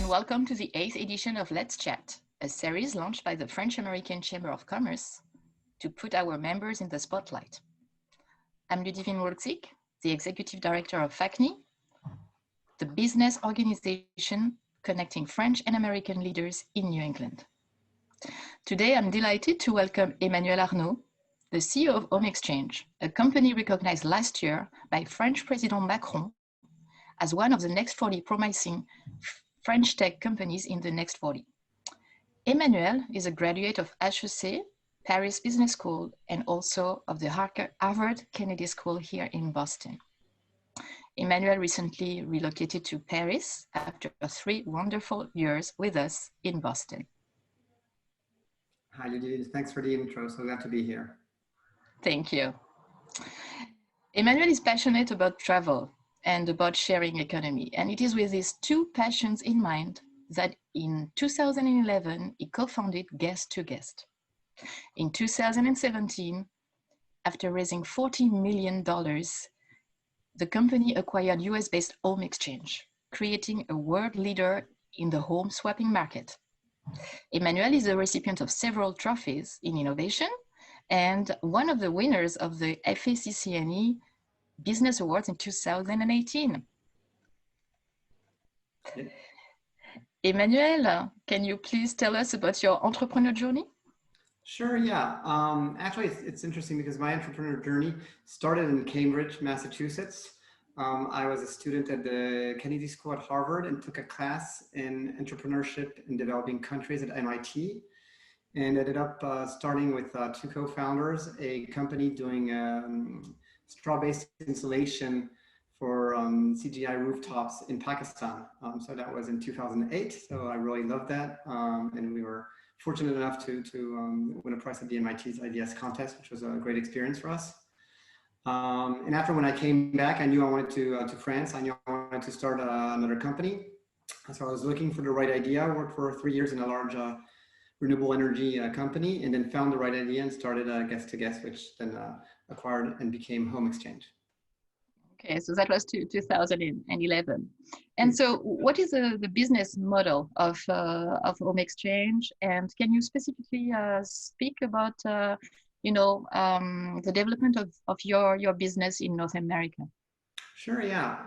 welcome to the 8th edition of Let's Chat, a series launched by the French-American Chamber of Commerce to put our members in the spotlight. I'm Ludivine Wolczyk, the Executive Director of FACCNE, the business organization connecting French and American leaders in New England. Today, I'm delighted to welcome Emmanuel Arnaud, the CEO of HomeExchange, a company recognized last year by French President Macron as one of the next 40 promising French tech companies in the next 40. Emmanuel is a graduate of HEC Paris Business School and also of the Harvard Kennedy School here in Boston. Emmanuel recently relocated to Paris after 3 wonderful years with us in Boston. Hi, Ludivine. Thanks for the intro. So glad to be here. Thank you. Emmanuel is passionate about travel and about sharing economy. And it is with these 2 passions in mind that in 2011, he co-founded GuesttoGuest. In 2017, after raising $40 million, the company acquired US-based HomeExchange, creating a world leader in the home swapping market. Emmanuel is a recipient of several trophies in innovation and one of the winners of the FACCNE Business Awards in 2018. Emmanuel, can you please tell us about your entrepreneur journey? Sure, yeah. Actually, it's interesting because my entrepreneur journey started in Cambridge, Massachusetts. I was a student at the Kennedy School at Harvard and took a class in entrepreneurship in developing countries at MIT, and ended up starting with 2 co-founders, a company doing straw-based insulation for CGI rooftops in Pakistan. So that was in 2008. So I really loved that. And we were fortunate enough to win a prize at the MIT's IDS contest, which was a great experience for us. And after when I came back, I knew I wanted to France. I knew I wanted to start another company. So I was looking for the right idea. I worked for 3 years in a large renewable energy company, and then found the right idea and started GuesttoGuest, which then acquired and became HomeExchange. Okay, so that was 2011. And so what is the business model of HomeExchange? And can you specifically speak about the development of your business in North America? Sure, yeah.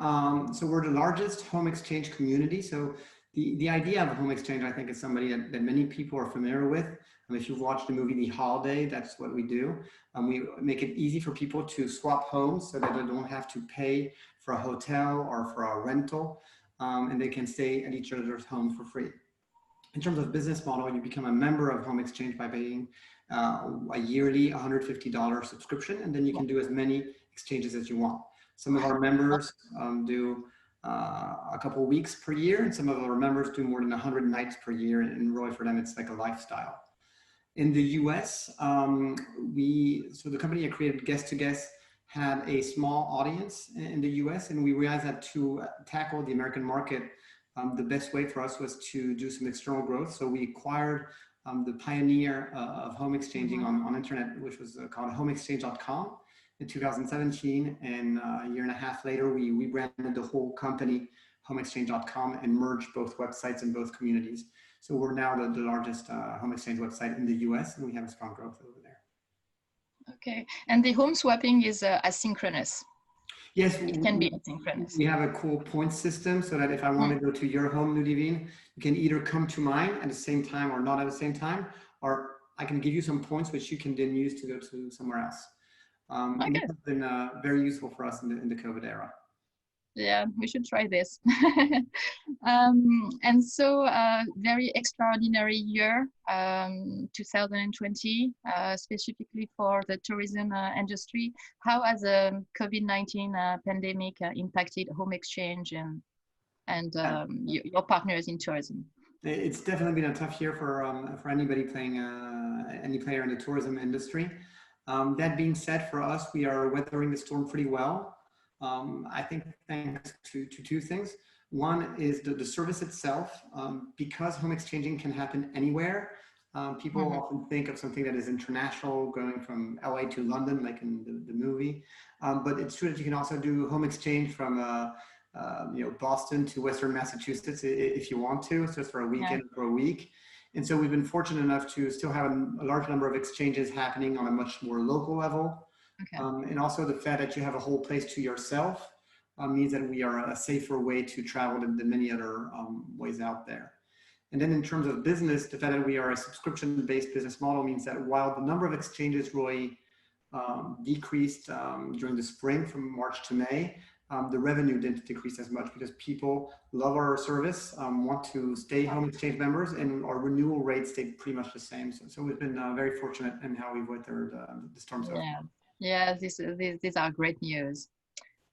So we're the largest home exchange community. So the idea of a home exchange, I think, is somebody that many people are familiar with. If you've watched the movie The Holiday, that's what we do. We make it easy for people to swap homes so that they don't have to pay for a hotel or for a rental, and they can stay at each other's home for free. In terms of business model, you become a member of HomeExchange by paying a yearly $150 subscription, and then you can do as many exchanges as you want. Some of our members do a couple of weeks per year, and some of our members do more than 100 nights per year, and really for them it's like a lifestyle. In the US, so the company that created GuesttoGuest had a small audience in the US, and we realized that to tackle the American market, the best way for us was to do some external growth. So we acquired the pioneer of home exchanging on internet, which was called HomeExchange.com in 2017. And a year and a half later, we rebranded the whole company HomeExchange.com and merged both websites and both communities. So we're now the largest home exchange website in the US, and we have a strong growth over there. Okay, and the home swapping is asynchronous. Yes, it can be asynchronous. We have a cool point system so that if I want to go to your home, Ludivine, you can either come to mine at the same time or not at the same time, or I can give you some points which you can then use to go to somewhere else. Okay. And this has been very useful for us in the COVID era. Yeah, we should try this. And so very extraordinary year, 2020, specifically for the tourism industry. How has the COVID-19 pandemic impacted HomeExchange and your partners in tourism? It's definitely been a tough year for anybody playing any player in the tourism industry. That being said, for us, we are weathering the storm pretty well. I think thanks to 2 things. One is the service itself. Because home exchanging can happen anywhere, people often think of something that is international, going from LA to London, like in the movie. But it's true that you can also do home exchange from Boston to Western Massachusetts if you want to, so just for a weekend, for a week. And so we've been fortunate enough to still have a large number of exchanges happening on a much more local level. Okay. And also the fact that you have a whole place to yourself means that we are a safer way to travel than many other ways out there. And then in terms of business, the fact that we are a subscription-based business model means that while the number of exchanges really decreased during the spring from March to May, the revenue didn't decrease as much because people love our service, want to stay HomeExchange members, and our renewal rate stayed pretty much the same. So we've been very fortunate in how we've weathered the storm so far. Yeah, these are great news.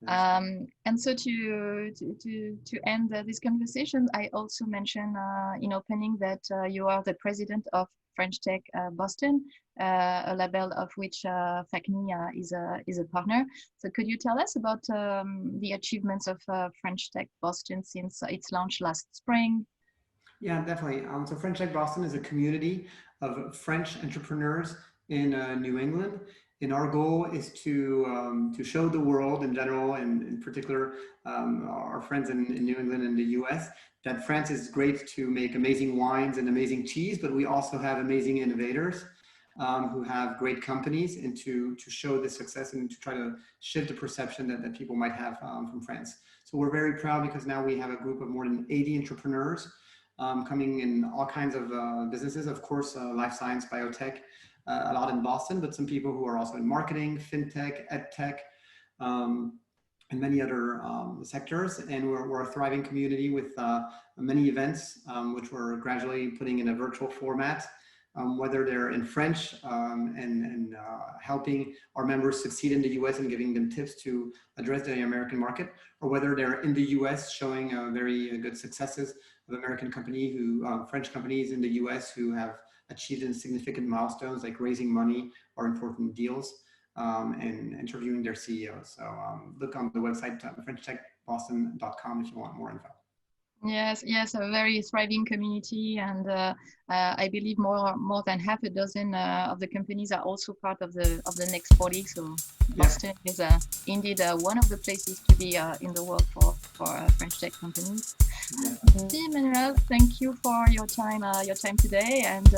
And so to end this conversation, I also mentioned in opening that you are the president of French Tech Boston, a label of which FACCNE is a partner. So could you tell us about the achievements of French Tech Boston since its launch last spring? Yeah, definitely. So French Tech Boston is a community of French entrepreneurs in New England. And our goal is to show the world in general, and in particular, our friends in New England and the US, that France is great to make amazing wines and amazing cheese, but we also have amazing innovators who have great companies, and to show the success and to try to shift the perception that people might have from France. So we're very proud because now we have a group of more than 80 entrepreneurs coming in all kinds of businesses, of course, life science, biotech, a lot in Boston, but some people who are also in marketing, fintech, edtech, and many other sectors. And we're a thriving community with many events, which we're gradually putting in a virtual format, whether they're in French and helping our members succeed in the US and giving them tips to address the American market, or whether they're in the US showing very good successes of American company French companies in the US who have achieved significant milestones like raising money or important deals, and interviewing their CEOs. So look on the website, FrenchTechBoston.com, if you want more info. Yes, a very thriving community, and I believe more than half a dozen of the companies are also part of the Next 40. So Boston is indeed one of the places to be in the world for French tech companies. Emmanuel, thank you for your time today, and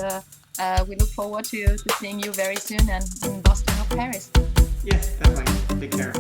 we look forward to seeing you very soon and in Boston or Paris. Yes, definitely. Take care.